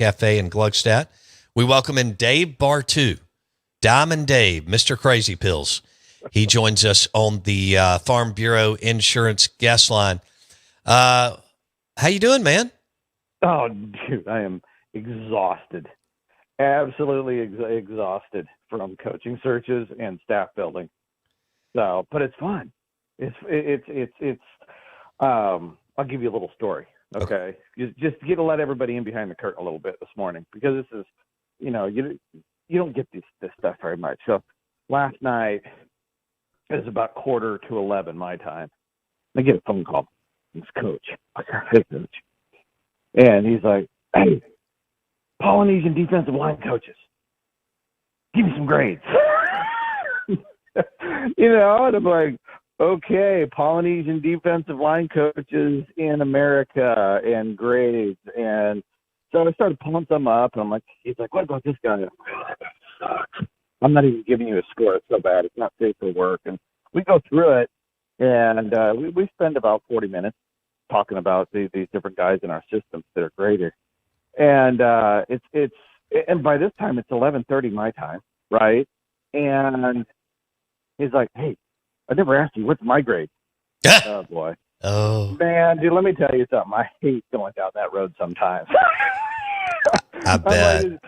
Cafe in Gluckstadt. We welcome in Dave Bartoo, Diamond Dave, Mr. Crazy Pills. He joins us on the Farm Bureau Insurance guest line. How you doing, man? Oh, dude, I am exhausted. Absolutely exhausted from coaching searches and staff building. So, but it's fun. I'll give you a little story. Okay. Just to let everybody in behind the curtain a little bit this morning, because this is, you don't get this stuff very much. So last night it was about 10:45 my time. I get a phone call. It's coach. I got head coach. And he's like, "Hey, Polynesian defensive line coaches, give me some grades." And I'm like, okay, Polynesian defensive line coaches in America and grades. And so I started pulling some up, and he's like, "What about this guy?" I'm like, "Oh, that guy sucks. I'm not even giving you a score. It's so bad. It's not safe for work." And we go through it, and we spend about 40 minutes talking about these different guys in our systems that are graded. And and by this time it's 11:30 my time, right? And he's like, "Hey, I never asked you, what's my grade?" Oh boy. Oh man, dude, let me tell you something. I hate going down that road sometimes. I bet. I'm like,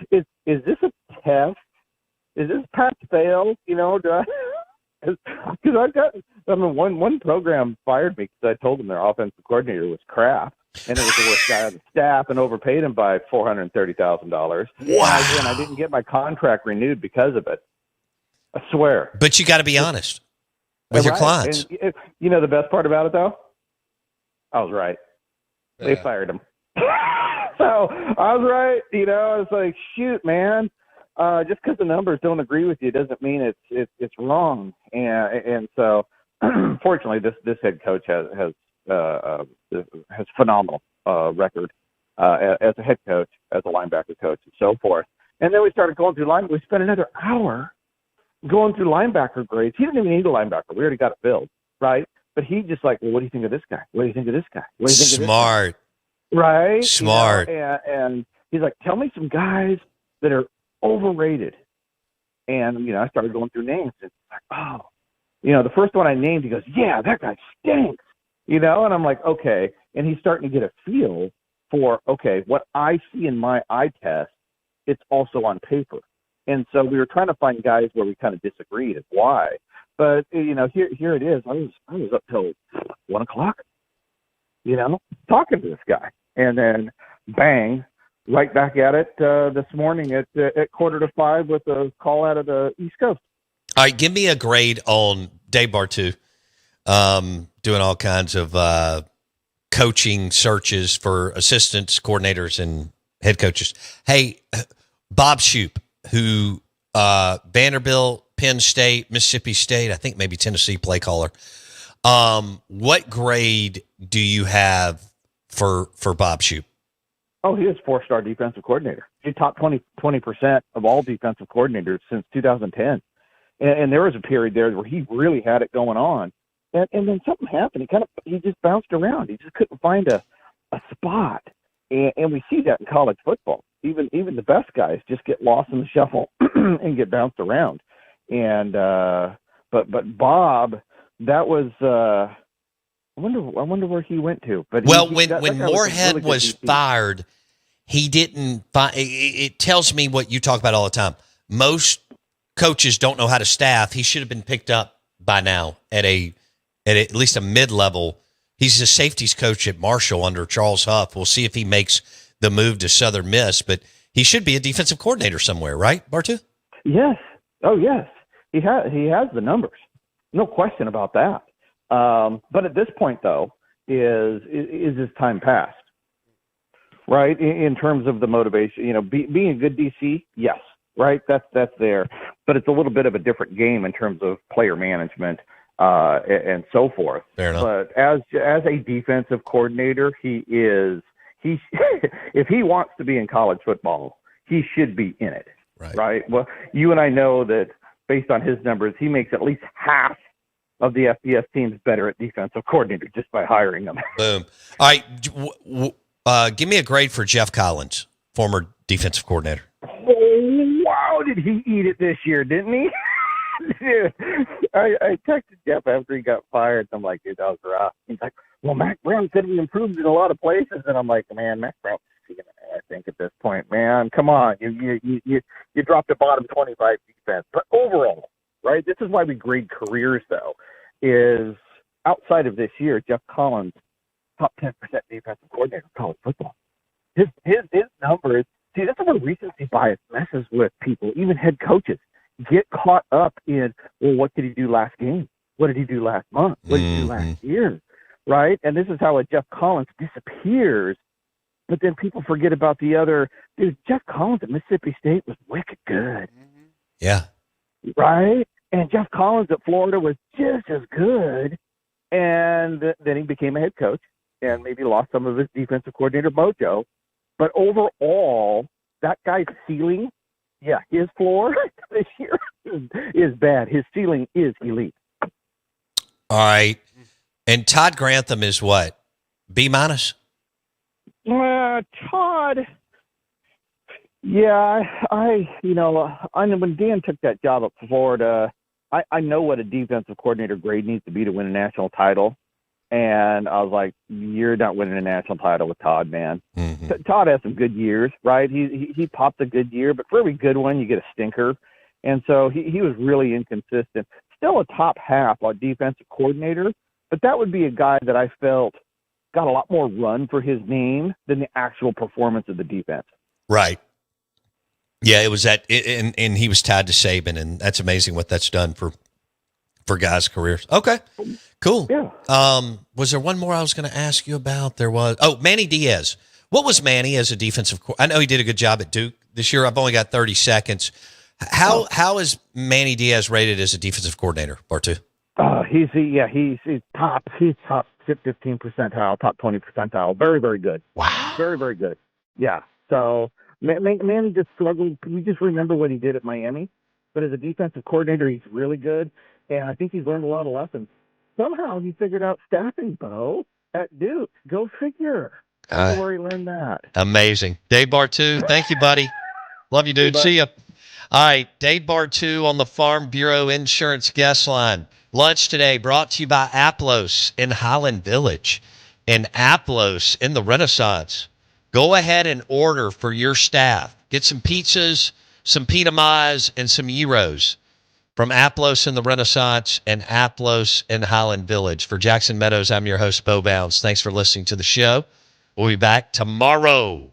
is this a test? Is this pass fail? Because one program fired me because I told them their offensive coordinator was crap, and it was the worst guy on the staff, and overpaid him by $430,000. Wow. And I didn't get my contract renewed because of it. I swear. But you got to be honest with your clients. And, the best part about it, though? I was right. They fired him. So I was right. I was like, shoot, man. Just because the numbers don't agree with you doesn't mean it's wrong. And so, fortunately, this head coach has phenomenal record as a head coach, as a linebacker coach, and so forth. And then we started going through line. We spent another hour going through linebacker grades. He didn't even need a linebacker. We already got it filled, right? But he just like, well, what do you think of this guy? What do you think of this guy? What do you think of this guy? Smart. Right? Smart. And he's like, tell me some guys that are overrated. And, I started going through names. And it's like, oh, the first one I named, he goes, yeah, that guy stinks. And I'm like, okay. And he's starting to get a feel for, okay, what I see in my eye test, it's also on paper. And so we were trying to find guys where we kind of disagreed and why. But, here it is. I was up till 1 o'clock, talking to this guy. And then, bang, right back at it this morning at 4:45 with a call out of the East Coast. All right, give me a grade on Dave Bartoo, doing all kinds of coaching searches for assistants, coordinators, and head coaches. Hey, Bob Shoop, who Vanderbilt, Penn State, Mississippi State, I think maybe Tennessee play caller. What grade do you have for Bob Shoop? Oh, he is 4-star defensive coordinator. He's top 20% of all defensive coordinators since 2010. And there was a period there where he really had it going on. And then something happened. He just bounced around. He just couldn't find a spot. And we see that in college football. Even the best guys just get lost in the shuffle and get bounced around. And but Bob, that was I wonder where he went to. But when Moorhead was fired, he didn't find. It tells me what you talk about all the time. Most coaches don't know how to staff. He should have been picked up by now at least a mid-level. He's a safeties coach at Marshall under Charles Huff. We'll see if he makes the move to Southern Miss, but he should be a defensive coordinator somewhere, right, Bartoo? Yes. Oh, yes. He has the numbers. No question about that. But at this point, though, is his time past? Right? In terms of the motivation, being a good DC, yes, right? That's there. But it's a little bit of a different game in terms of player management and so forth. Fair enough. But as a defensive coordinator, he if he wants to be in college football, he should be in it. Right? Well, you and I know that based on his numbers, he makes at least half of the FBS teams better at defensive coordinator just by hiring them. Boom. All right. Give me a grade for Geoff Collins. former defensive coordinator. Oh, wow, did he eat it this year, didn't he? Dude, I texted Geoff after he got fired. I'm like, dude, that was rough. He's like, well, Mac Brown said we improved in a lot of places. And I'm like, man, Mac Brown's seeing it, I think, at this point. Man, come on. You dropped a bottom 25 defense. But overall, right, this is why we grade careers, though, is outside of this year, Geoff Collins, top 10% defensive coordinator of college football. His numbers, see, that's where recency bias messes with people, even head coaches. Get caught up in, well, what did he do last game? What did he do last month? What did he do last year? Right? And this is how a Geoff Collins disappears, but then people forget about the other. Dude, Geoff Collins at Mississippi State was wicked good. Yeah. Right? And Geoff Collins at Florida was just as good. And then he became a head coach and maybe lost some of his defensive coordinator mojo. But overall, that guy's ceiling, yeah, his floor this year is bad. His ceiling is elite. All right. And Todd Grantham is what? B-? Todd, yeah, I know when Dan took that job at Florida, I know what a defensive coordinator grade needs to be to win a national title. And I was like, you're not winning a national title with Todd, man. Mm-hmm. Todd has some good years, right? He popped a good year, but for every good one, you get a stinker. And so he was really inconsistent. Still a top half on defensive coordinator, but that would be a guy that I felt got a lot more run for his name than the actual performance of the defense. Right. Yeah, it was that, and he was tied to Saban, and that's amazing what that's done for guys' careers. Okay, cool. Yeah. Was there one more I was going to ask you about? There was. Oh, Manny Diaz. What was Manny as a defensive? I know he did a good job at Duke this year. I've only got 30 seconds. How is Manny Diaz rated as a defensive coordinator, Bartoo? He's top 15 percentile, top 20 percentile. Very, very good. Wow. Very, very good. Yeah. So Manny just struggled. We just remember what he did at Miami, but as a defensive coordinator, he's really good. And I think he's learned a lot of lessons. Somehow he figured out staffing, Bo, at Duke. Go figure. That's where he learned that. Amazing. Dave Bartoo, thank you, buddy. Love you, dude. See ya. All right, Dave Bartoo on the Farm Bureau Insurance Guest Line. Lunch today brought to you by Aplos in Highland Village and Aplos in the Renaissance. Go ahead and order for your staff. Get some pizzas, some pita mais, and some gyros from Aplos in the Renaissance and Aplos in Highland Village. For Jackson Meadows, I'm your host, Bo Bounds. Thanks for listening to the show. We'll be back tomorrow.